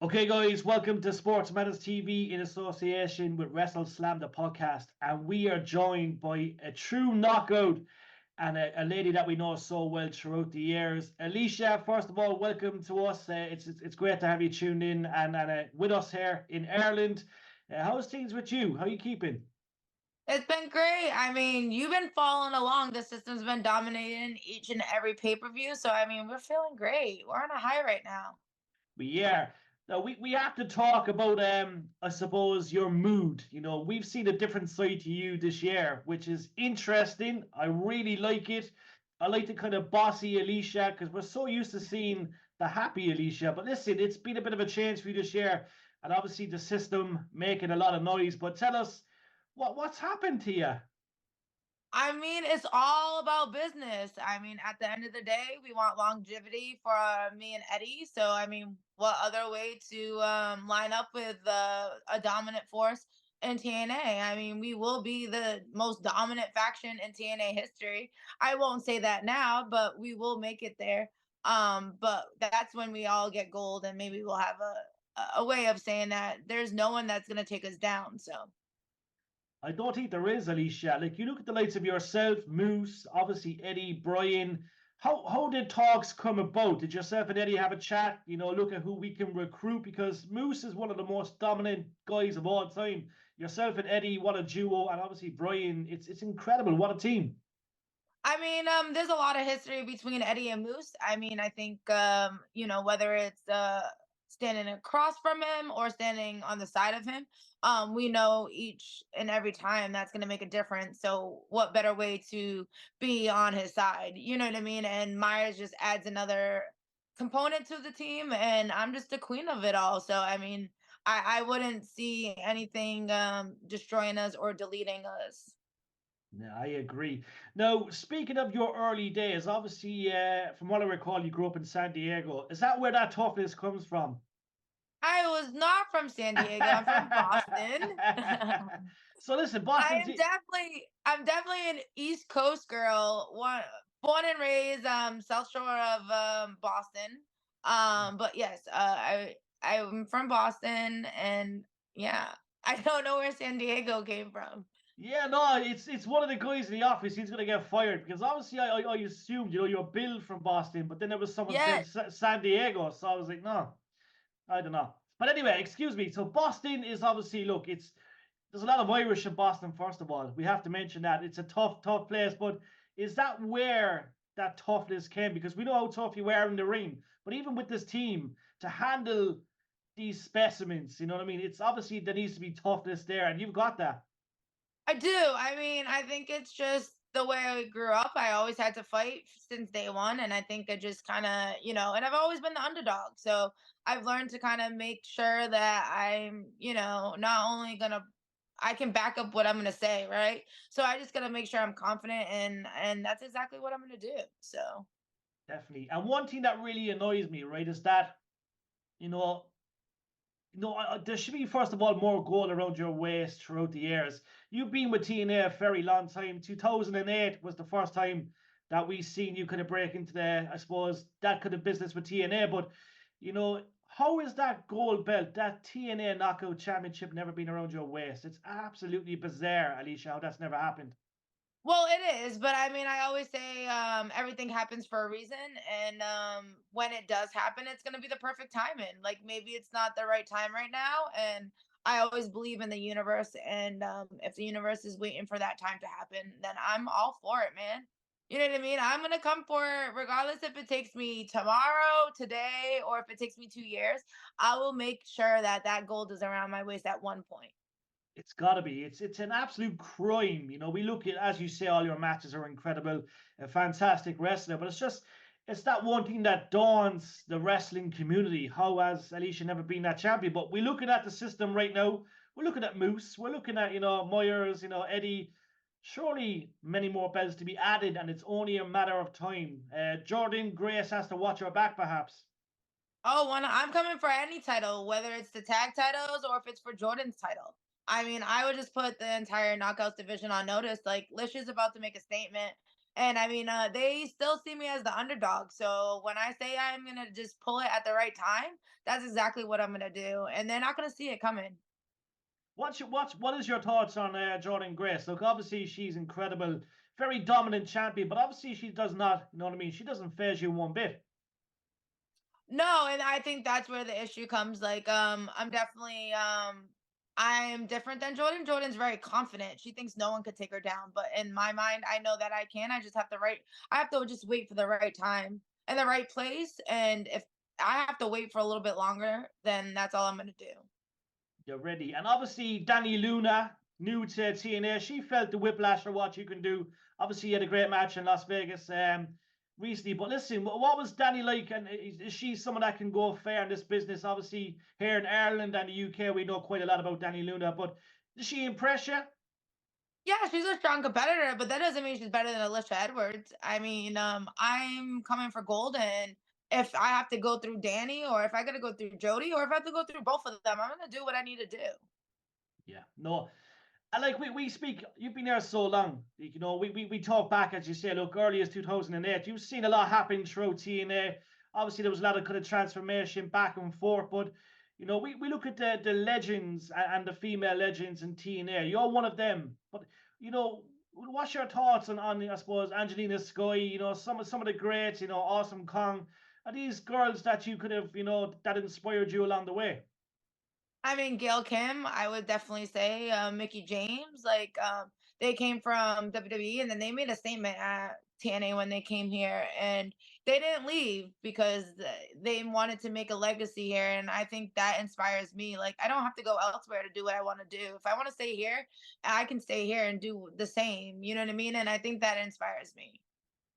Okay, guys, welcome to SportsMatters TV in association with WrestleSlam, the podcast. And we are joined by a true knockout and a lady that we know so well throughout the years. Alisha, first of all, welcome to us. It's great to have you tuned in and with us here in Ireland. How's things with you? How are you keeping? It's been great. I mean, you've been following along. The system's been dominating each and every pay-per-view. So, I mean, we're feeling great. We're on a high right now. We are. Now we have to talk about I suppose your mood. We've seen a different side to you this year, which is interesting. I really like it. I like the kind of bossy Alicia because we're so used to seeing the happy Alicia. But listen, it's been a bit of a change for you this year, and obviously the system making a lot of noise. But tell us what's happened to you? I mean, it's all about business. I mean, at the end of the day, we want longevity for me and Eddie. So, I mean, what other way to line up with a dominant force in TNA? I mean, we will be the most dominant faction in TNA history. I won't say that now, but we will make it there. But that's when we all get gold, and maybe we'll have a way of saying that there's no one that's gonna take us down. So. I don't think there is, Alicia. Like you look at the likes of yourself, Moose, obviously Eddie, Brian. How did talks come about? Did yourself and Eddie have a chat? Look at who we can recruit because Moose is one of the most dominant guys of all time. Yourself and Eddie, what a duo, and obviously Brian. It's incredible. What a team. I mean, there's a lot of history between Eddie and Moose. I mean, I think whether it's standing across from him or standing on the side of him, we know each and every time that's gonna make a difference. So what better way to be on his side? You know what I mean? And Myers just adds another component to the team, and I'm just the queen of it all. So I mean, I wouldn't see anything destroying us or deleting us. Yeah, I agree. Now, speaking of your early days, obviously, from what I recall, you grew up in San Diego. Is that where that toughness comes from? I was not from San Diego. I'm from Boston. So listen, I Boston's am definitely an East Coast girl. Born and raised South Shore of Boston. But yes, I'm from Boston, and yeah, I don't know where San Diego came from. yeah, no, it's one of the guys in the office. He's gonna get fired because obviously I assumed you're Bill from Boston, but then there was someone saying Yes. San Diego, so I was like, no, I don't know. But anyway, excuse me. So Boston is obviously look, it's there's a lot of Irish in Boston. First of all, we have to mention that it's a tough place. But is that where that toughness came? Because we know how tough you are in the ring, but even with this team to handle these specimens, you know what I mean? It's obviously there needs to be toughness there, and you've got that. I do. I mean, I think it's just the way I grew up. I always had to fight since day one. And I think I just kind of, and I've always been the underdog. So I've learned to kind of make sure that I'm, not only going to, I can back up what I'm going to say, right? So I just got to make sure I'm confident, and that's exactly what I'm going to do. So. Definitely. And one thing that really annoys me, right, is that you know there should be first of all more gold around your waist throughout the years. You've been with TNA a very long time. 2008 was the first time that we seen you kind of break into the, I suppose, that kind of business with TNA. But how is that gold belt, that TNA Knockout Championship, never been around your waist? It's absolutely bizarre, Alicia, how that's never happened. Well, it is, but I mean, I always say everything happens for a reason, and when it does happen, it's gonna be the perfect timing. Like maybe it's not the right time right now, and I always believe in the universe, and if the universe is waiting for that time to happen, then I'm all for it, man. You know what I mean? I'm gonna come for it, regardless if it takes me tomorrow, today, or if it takes me 2 years. I will make sure that that gold is around my waist at one point. It's got to be. It's an absolute crime. We look at, as you say, all your matches are incredible, a fantastic wrestler, but it's that one thing that dawns the wrestling community. How has Alicia never been that champion? But we're looking at the system right now. We're looking at Moose. We're looking at Myers. Eddie. Surely many more belts to be added, and it's only a matter of time. Jordan Grace has to watch her back, perhaps. Oh, I'm coming for any title, whether it's the tag titles or if it's for Jordan's title. I mean, I would just put the entire knockouts division on notice. Like, Lish is about to make a statement. And I mean, they still see me as the underdog. So when I say I'm gonna just pull it at the right time, that's exactly what I'm gonna do, and they're not gonna see it coming. What is your thoughts on Jordan Grace? Look, obviously she's incredible, very dominant champion, but obviously she does not, you know what I mean? She doesn't phase you one bit. No, and I think that's where the issue comes. Like, I'm definitely I'm different than Jordan. Jordan's very confident. She thinks no one could take her down. But in my mind, I know that I can. I have to just wait for the right time and the right place. And if I have to wait for a little bit longer, then that's all I'm gonna do. You're ready. And obviously, Danny Luna, new to TNA, she felt the whiplash for what you can do. Obviously, you had a great match in Las Vegas recently. But listen, what was Danny like? And is she someone that can go fair in this business? Obviously, here in Ireland and the UK, we know quite a lot about Danny Luna. But did she impress you? Yeah, she's a strong competitor, but that doesn't mean she's better than Alisha Edwards. I mean, I'm coming for gold, and if I have to go through Danny, or if I got to go through Jody, or if I have to go through both of them, I'm gonna do what I need to do. Yeah, no. And like we speak, you've been there so long. You know, we talk back as you say. Look, early as 2008, you've seen a lot happen throughout TNA. Obviously, there was a lot of kind of transformation back and forth. But you know, we look at the legends and the female legends in TNA. You're one of them. But you know, what's your thoughts on I suppose Angelina Sky? You know, some of the greats. You know, Awesome Kong. Are these girls that you could have that inspired you along the way? I mean, Gail Kim, I would definitely say, Mickey James, like, they came from WWE and then they made a statement at TNA when they came here, and they didn't leave because they wanted to make a legacy here. And I think that inspires me. Like, I don't have to go elsewhere to do what I want to do. If I want to stay here, I can stay here and do the same. You know what I mean? And I think that inspires me.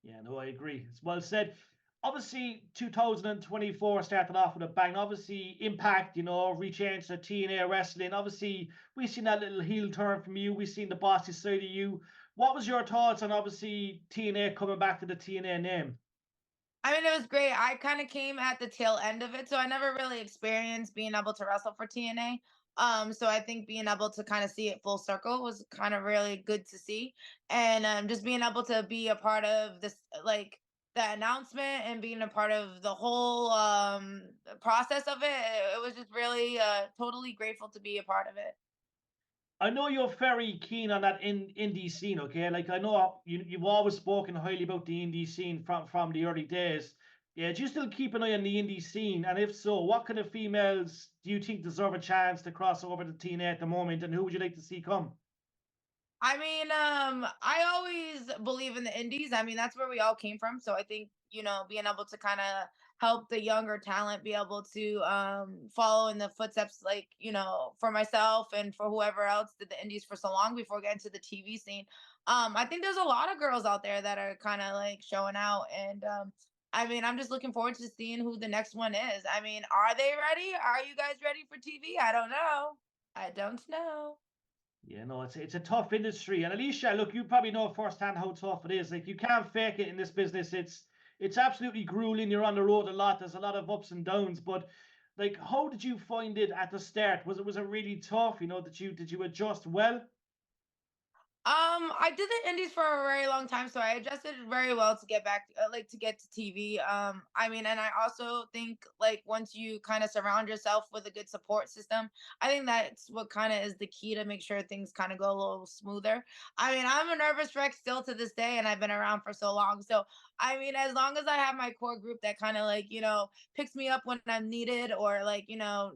Yeah, no, I agree. It's well said. Obviously, 2024 started off with a bang. Obviously, Impact, rechanged to TNA Wrestling. Obviously, we've seen that little heel turn from you. We've seen the bossy side of you. What was your thoughts on obviously TNA coming back to the TNA name? I mean, it was great. I kind of came at the tail end of it, so I never really experienced being able to wrestle for TNA. So I think being able to kind of see it full circle was kind of really good to see, and just being able to be a part of this, like the announcement, and being a part of the whole process of it. It was just really totally grateful to be a part of it. I know you're very keen on that indie scene, okay? Like I know you've always spoken highly about the indie scene from the early days. Yeah, do you still keep an eye on the indie scene? And if so, what kind of females do you think deserve a chance to cross over to TNA at the moment? And who would you like to see come? I mean, I always believe in the indies. I mean, that's where we all came from. So I think, being able to kind of help the younger talent be able to follow in the footsteps, like, for myself and for whoever else did the indies for so long before getting to the TV scene. I think there's a lot of girls out there that are kind of like showing out. And I mean, I'm just looking forward to seeing who the next one is. I mean, are they ready? Are you guys ready for TV? I don't know. I don't know. Yeah, no, it's a tough industry. And Alicia, look, you probably know firsthand how tough it is. Like you can't fake it in this business. It's absolutely grueling. You're on the road a lot. There's a lot of ups and downs. But like, how did you find it at the start? Was it really tough? Did you adjust well? I did the indies for a very long time, so I adjusted very well to get back, like to get to TV. I mean, and I also think like once you kind of surround yourself with a good support system, I think that's what kind of is the key to make sure things kind of go a little smoother. I mean, I'm a nervous wreck still to this day, and I've been around for so long. So, I mean, as long as I have my core group that kind of like picks me up when I'm needed, or like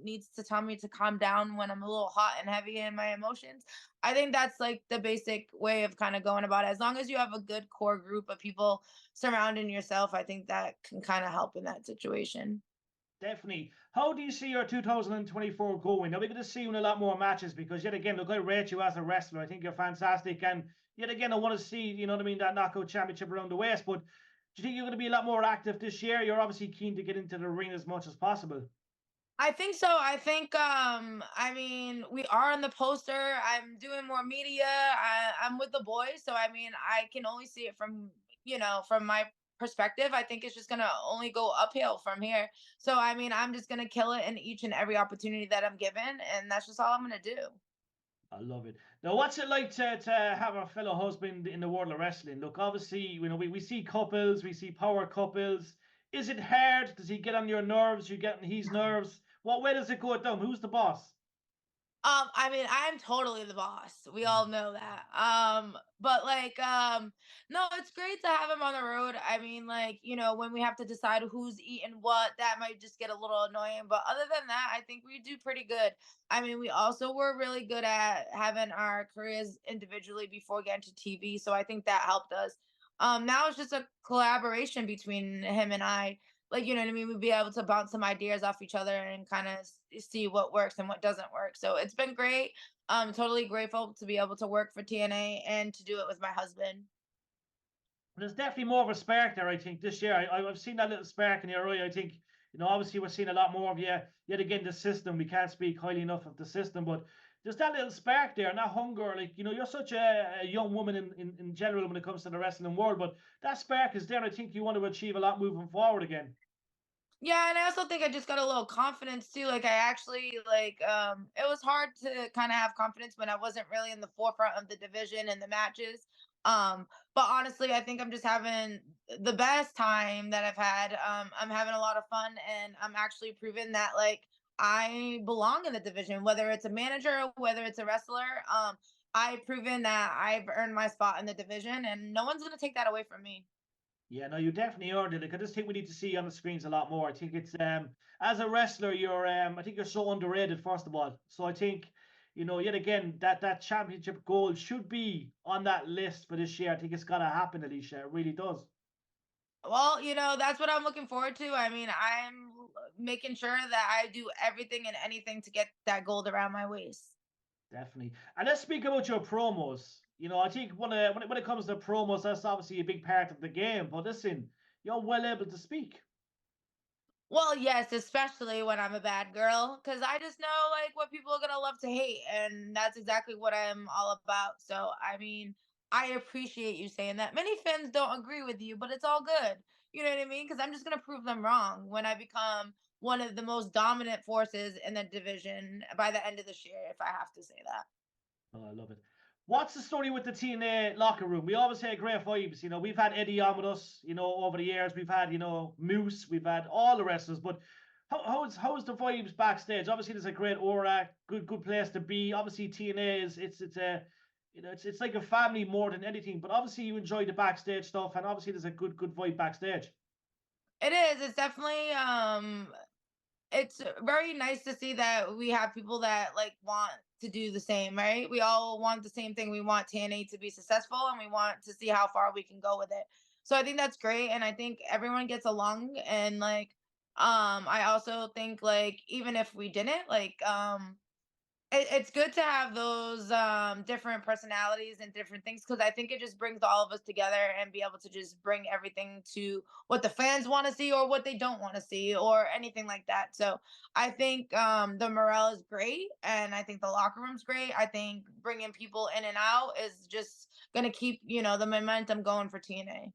needs to tell me to calm down when I'm a little hot and heavy in my emotions. I think that's like the basic way of kind of going about it. As long as you have a good core group of people surrounding yourself, I think that can kind of help in that situation. Definitely. How do you see your 2024 going? Now we're going to see you in a lot more matches because yet again, look, I rate you as a wrestler. I think you're fantastic, and yet again, I want to see, you know what I mean, that knockout championship around the waist. But do you think you're going to be a lot more active this year? You're obviously keen to get into the ring as much as possible. I think so. I think I mean we are on the poster. I'm doing more media. I'm with the boys, so I mean I can only see it from from my perspective. I think it's just gonna only go uphill from here. So I mean I'm just gonna kill it in each and every opportunity that I'm given, and that's just all I'm gonna do. I love it. Now, what's it like to have a fellow husband in the world of wrestling? Look, obviously, we see couples, we see power couples. Is it hard? Does he get on your nerves? You get on his nerves? What way does it go down? Who's the boss? I mean, I'm totally the boss. We Mm. all know that. But like, no, it's great to have him on the road. I mean, like, when we have to decide who's eating what, that might just get a little annoying. But other than that, I think we do pretty good. I mean, we also were really good at having our careers individually before getting to TV. So I think that helped us. Now it's just a collaboration between him and I. Like, you know what I mean? We'd be able to bounce some ideas off each other and kind of see what works and what doesn't work. So it's been great. I'm totally grateful to be able to work for TNA and to do it with my husband. There's definitely more of a spark there, I think, this year. I've seen that little spark in your eye. I think, obviously we're seeing a lot more of you. Yet again, the system, we can't speak highly enough of the system, but there's that little spark there and that hunger. Like, you're such a young woman in general when it comes to the wrestling world, but that spark is there. And I think you want to achieve a lot moving forward again. Yeah, and I also think I just got a little confidence too. Like I actually it was hard to kind of have confidence when I wasn't really in the forefront of the division and the matches. But honestly, I think I'm just having the best time that I've had. I'm having a lot of fun and I'm actually proving that like I belong in the division, whether it's a manager, whether it's a wrestler. I've proven that I've earned my spot in the division and no one's gonna take that away from me. Yeah, no, you definitely earned it. Like, I just think we need to see you on the screens a lot more. I think it's as a wrestler, you're I think you're so underrated, first of all. So I think, yet again, that championship goal should be on that list for this year. I think it's gotta happen, Alicia. It really does. Well, that's what I'm looking forward to. I mean, I'm making sure that I do everything and anything to get that gold around my waist. Definitely. And let's speak about your promos. I think when it comes to promos, that's obviously a big part of the game. But listen, you're well able to speak. Well, yes, especially when I'm a bad girl, because I just know like what people are gonna love to hate, and that's exactly what I'm all about. So, I mean, I appreciate you saying that. Many fans don't agree with you, but it's all good. You know what I mean? Because I'm just gonna prove them wrong when I become one of the most dominant forces in the division by the end of this year, if I have to say that. Oh, I love it. What's the story with the TNA locker room? We always say great vibes. We've had Eddie on with us, over the years. We've had, Moose, we've had all the wrestlers. But how's the vibes backstage? Obviously, there's a great aura, good place to be. Obviously, TNA it's a it's like a family more than anything. But obviously, you enjoy the backstage stuff, and obviously, there's a good vibe backstage. It is. It's definitely it's very nice to see that we have people that like want to do the same, right? We all want the same thing. We want TNA to be successful and we want to see how far we can go with it. So I think that's great and I think everyone gets along and like I also think like even if we didn't like it's good to have those different personalities and different things because I think it just brings all of us together and be able to just bring everything to what the fans want to see or what they don't want to see or anything like that. So I think the morale is great and I think the locker room's great. I think bringing people in and out is just going to keep the momentum going for TNA.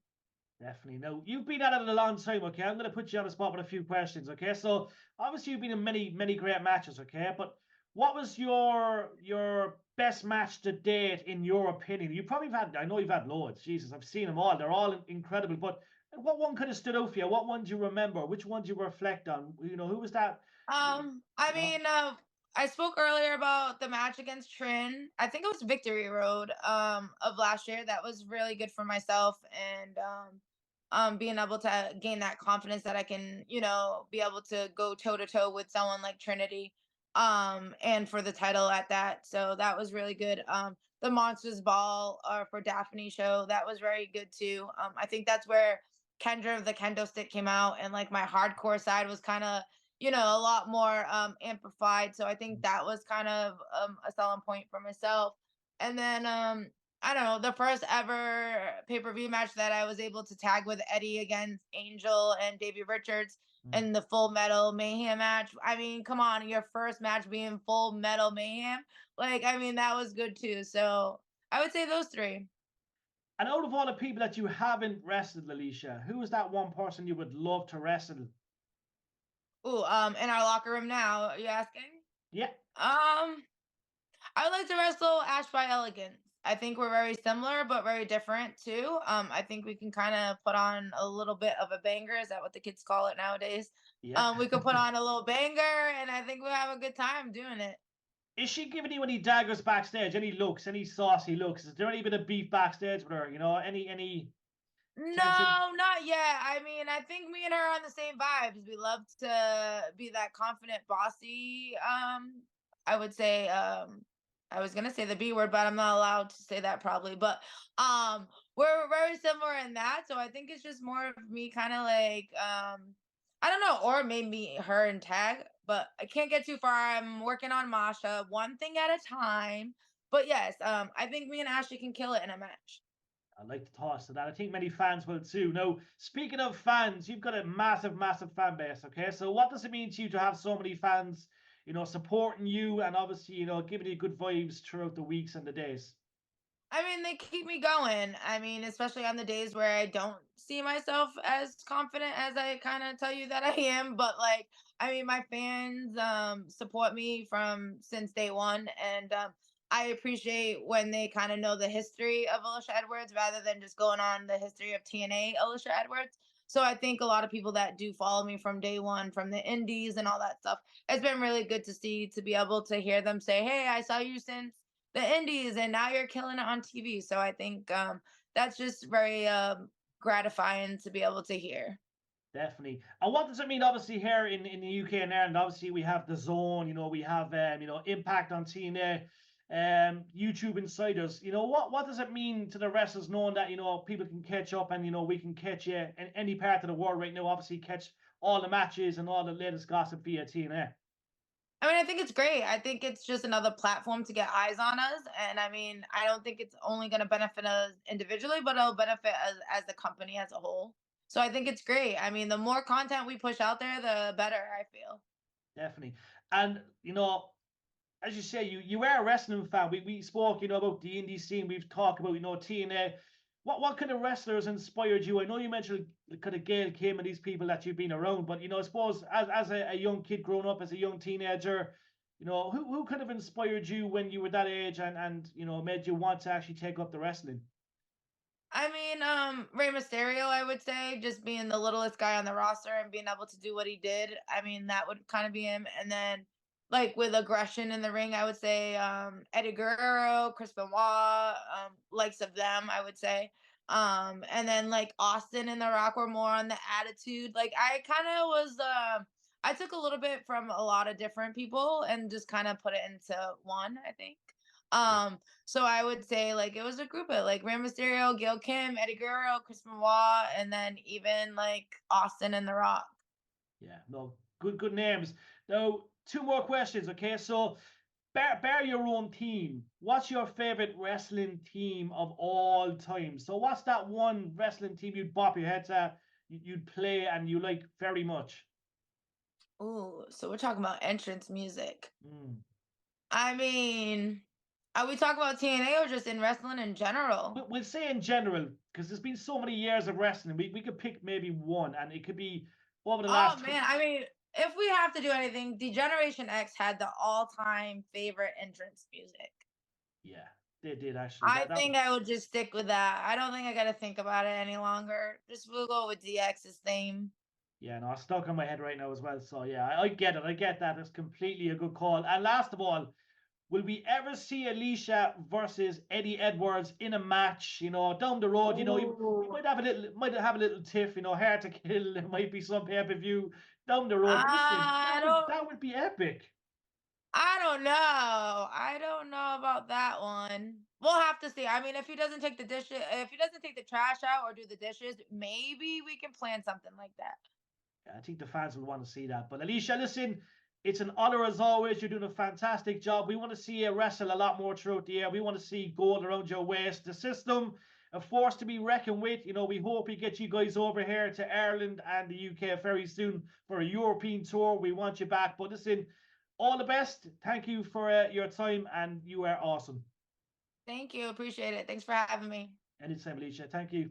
Definitely. Now, you've been at it a long time, okay? I'm going to put you on the spot with a few questions, okay? So, obviously, you've been in many great matches, okay? But what was your best match to date, in your opinion? You probably have had, I know you've had loads. Jesus, I've seen them all. They're all incredible. But what one kind of stood out for you? What ones you remember? Which ones you reflect on? Who was that? I You know? mean, I spoke earlier about the match against Trin. I think it was Victory Road of last year. That was really good for myself and being able to gain that confidence that I can, be able to go toe to toe with someone like Trinity and for the title at that. So that was really good. The Monsters Ball for Daphne show, that was very good too. I think that's where Kendra of the Kendo Stick came out and like my hardcore side was kind of a lot more amplified. So I think that was kind of a selling point for myself. And then I don't know, the first ever pay-per-view match that I was able to tag with Eddie against Angel and Davey Richards Mm. in the Full Metal Mayhem match. I mean, come on, your first match being Full Metal Mayhem. Like, I mean, that was good too. So I would say those three. And out of all the people that you haven't wrestled, Alicia, who is that one person you would love to wrestle? Ooh, in our locker room now, are you asking? Yeah. Um, I would like to wrestle Ash by Elegance. I think we're very similar, but very different too. I think we can kind of put on a little bit of a banger. Is that what the kids call it nowadays? Yeah. We could put on a little banger, and I think we'll have a good time doing it. Is she giving you any daggers backstage? Any looks? Any saucy looks? Is there any bit of beef backstage with her? You know, any tension? No, not yet. I mean, I think me and her are on the same vibes. We love to be that confident, bossy. I would say, I was gonna say the B word, but I'm not allowed to say that probably. But we're very similar in that. So I think it's just more of me kind of like, I don't know, or maybe her and tag, but I can't get too far. I'm working on Masha, one thing at a time. But yes, I think me and Ashley can kill it in a match. I like the toss of that. I think many fans will too. Now, speaking of fans, you've got a massive, massive fan base. Okay, so what does it mean to you to have so many fans, supporting you and obviously, giving you good vibes throughout the weeks and the days? I mean, they keep me going. I mean, especially on the days where I don't see myself as confident as I kind of tell you that I am. But like, I mean, my fans support me from since day one, and I appreciate when they kind of know the history of Alisha Edwards rather than just going on the history of TNA Alisha Edwards. So I think a lot of people that do follow me from day one, from the indies and all that stuff, it's been really good to see, to be able to hear them say, "Hey, I saw you since the indies and now you're killing it on TV." So I think that's just very gratifying to be able to hear. Definitely. And what does it mean, obviously, here in the UK and Ireland? Obviously, we have the zone, we have, Impact on TNA, YouTube Insiders. What does it mean to the wrestlers knowing that, people can catch up and, we can catch you in any part of the world right now, obviously, catch all the matches and all the latest gossip via TNA? I mean, I think it's great. I think it's just another platform to get eyes on us. And I mean, I don't think it's only going to benefit us individually, but it'll benefit us as the company as a whole. So I think it's great. I mean, the more content we push out there, the better, I feel. Definitely. And, as you say, you are a wrestling fan. We spoke, about the indie scene. We've talked about, TNA. What kind of wrestlers inspired you? I know you mentioned kind of Gail Kim and these people that you've been around, but I suppose as a young kid growing up, as a young teenager, who kind of inspired you when you were that age and made you want to actually take up the wrestling? I mean, Rey Mysterio, I would say, just being the littlest guy on the roster and being able to do what he did. I mean, that would kind of be him. And then, like with aggression in the ring, I would say Eddie Guerrero, Chris Benoit, likes of them, I would say. And then like Austin and The Rock were more on the attitude. Like I kind of was, I took a little bit from a lot of different people and just kind of put it into one, I think. Yeah. So I would say like it was a group of like Rey Mysterio, Gil Kim, Eddie Guerrero, Chris Benoit, and then even like Austin and The Rock. Yeah, no, good names. Now, two more questions, okay? So, bear your own team. What's your favorite wrestling team of all time? So, what's that one wrestling team you'd bop your head to, you'd play and you like very much? Ooh, so we're talking about entrance music. Mm. I mean, are we talking about TNA or just in wrestling in general? We'll say in general, because there's been so many years of wrestling. We could pick maybe one, and it could be over the Oh last. man, I mean, if we have to do anything, the Generation X had the all-time favorite entrance music. Yeah, they did actually. I That think I would just stick with that. I don't think I gotta think about it any longer. Just we'll go with DX's theme. Yeah, no, it's stuck on my head right now as well. So yeah, I get it. I get that. It's completely a good call. And last of all, will we ever see Alicia versus Eddie Edwards in a match? Down the road. You Ooh. might have a little tiff. Hard to kill. There might be some pay-per-view down the road. But listen, I that would don't that would be epic. I don't know. I don't know about that one. We'll have to see. I mean, if he doesn't take the trash out or do the dishes, maybe we can plan something like that. I think the fans will want to see that. But Alicia, listen, it's an honor as always. You're doing a fantastic job. We want to see you wrestle a lot more throughout the year. We want to see gold around your waist. The system, a force to be reckoned with. We hope we get you guys over here to Ireland and the UK very soon for a European tour. We want you back. But listen, all the best. Thank you for your time, and you are awesome. Thank you. Appreciate it. Thanks for having me. Anytime, Alicia. Thank you.